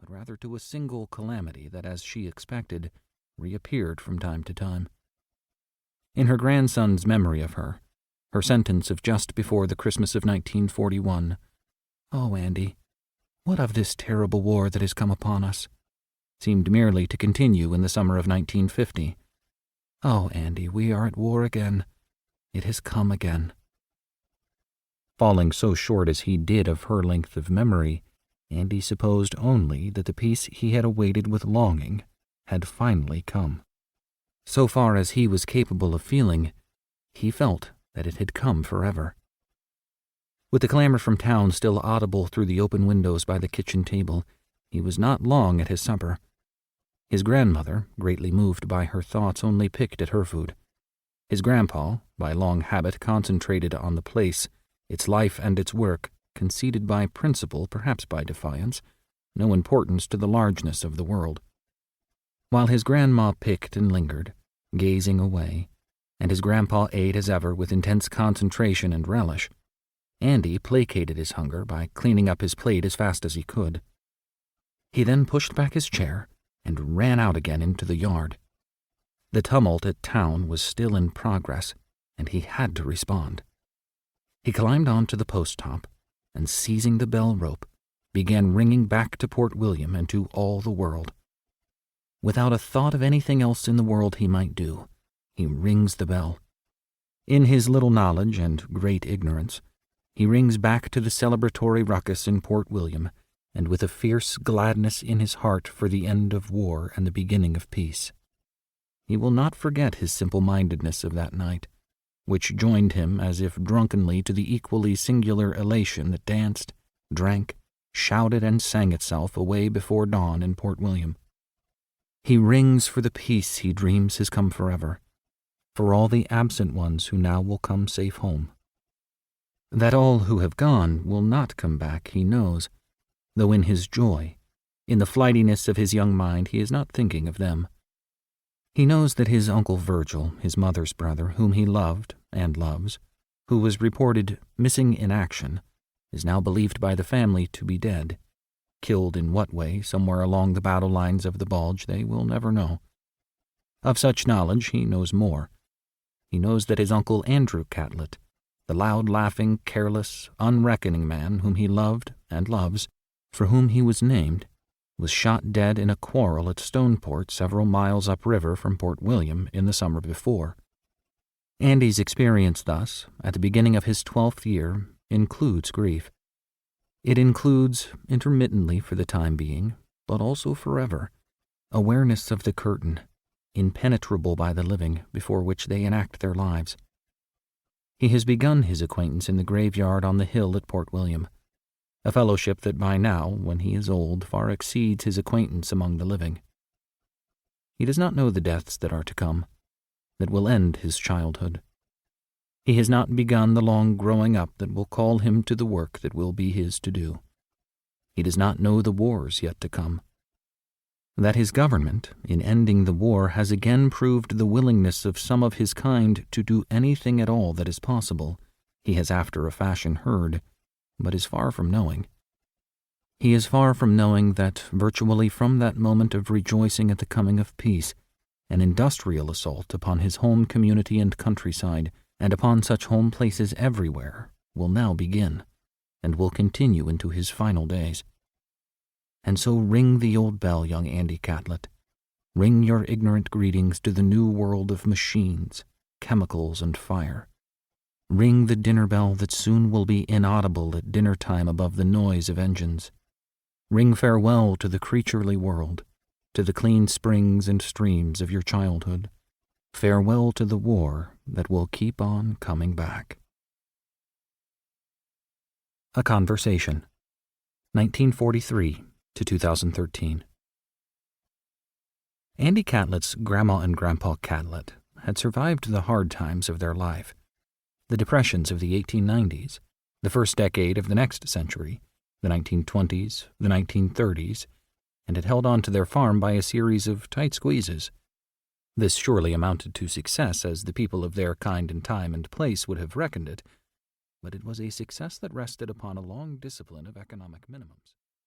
but rather to a single calamity that, as she expected, reappeared from time to time. In her grandson's memory of her sentence of just before the Christmas of 1941, "Oh, Andy, what of this terrible war that has come upon us?" seemed merely to continue in the summer of 1950. "Oh, Andy, we are at war again. It has come again." Falling so short as he did of her length of memory, Andy supposed only that the peace he had awaited with longing had finally come. So far as he was capable of feeling, he felt that it had come forever. With the clamor from town still audible through the open windows by the kitchen table, he was not long at his supper. His grandmother, greatly moved by her thoughts, only picked at her food. His grandpa, by long habit, concentrated on the place, its life and its work, conceded by principle, perhaps by defiance, no importance to the largeness of the world. While his grandma picked and lingered, gazing away, and his grandpa ate as ever with intense concentration and relish, Andy placated his hunger by cleaning up his plate as fast as he could. He then pushed back his chair and ran out again into the yard. The tumult at town was still in progress, and he had to respond. He climbed onto the post top, and seizing the bell rope, began ringing back to Port William and to all the world. Without a thought of anything else in the world he might do, he rings the bell. In his little knowledge and great ignorance, he rings back to the celebratory ruckus in Port William, and with a fierce gladness in his heart for the end of war and the beginning of peace. He will not forget his simple-mindedness of that night, which joined him as if drunkenly to the equally singular elation that danced, drank, shouted, and sang itself away before dawn in Port William. He rings for the peace he dreams has come forever, for all the absent ones who now will come safe home. That all who have gone will not come back, he knows, though in his joy, in the flightiness of his young mind, he is not thinking of them. He knows that his Uncle Virgil, his mother's brother, whom he loved and loves, who was reported missing in action, is now believed by the family to be dead. Killed in what way, somewhere along the battle lines of the Bulge, they will never know. Of such knowledge he knows more. He knows that his Uncle Andrew Catlett, the loud-laughing, careless, unreckoning man whom he loved and loves, for whom he was named, was shot dead in a quarrel at Stoneport several miles upriver from Port William in the summer before. Andy's experience thus, at the beginning of his 12th year, includes grief. It includes, intermittently for the time being, but also forever, awareness of the curtain, impenetrable by the living, before which they enact their lives. He has begun his acquaintance in the graveyard on the hill at Port William, a fellowship that by now, when he is old, far exceeds his acquaintance among the living. He does not know the deaths that are to come, that will end his childhood. He has not begun the long growing up that will call him to the work that will be his to do. He does not know the wars yet to come. That his government, in ending the war, has again proved the willingness of some of his kind to do anything at all that is possible, he has after a fashion heard, but is far from knowing. He is far from knowing that, virtually from that moment of rejoicing at the coming of peace, an industrial assault upon his home community and countryside, and upon such home places everywhere, will now begin, and will continue into his final days. And so ring the old bell, young Andy Catlett. Ring your ignorant greetings to the new world of machines, chemicals, and fire. Ring the dinner bell that soon will be inaudible at dinner time above the noise of engines. Ring farewell to the creaturely world, to the clean springs and streams of your childhood. Farewell to the war that will keep on coming back. A Conversation, 1943 to 2013. Andy Catlett's Grandma and Grandpa Catlett had survived the hard times of their life, the depressions of the 1890s, the first decade of the next century, the 1920s, the 1930s, and had held on to their farm by a series of tight squeezes. This surely amounted to success, as the people of their kind and time and place would have reckoned it, but it was a success that rested upon a long discipline of economic minimums.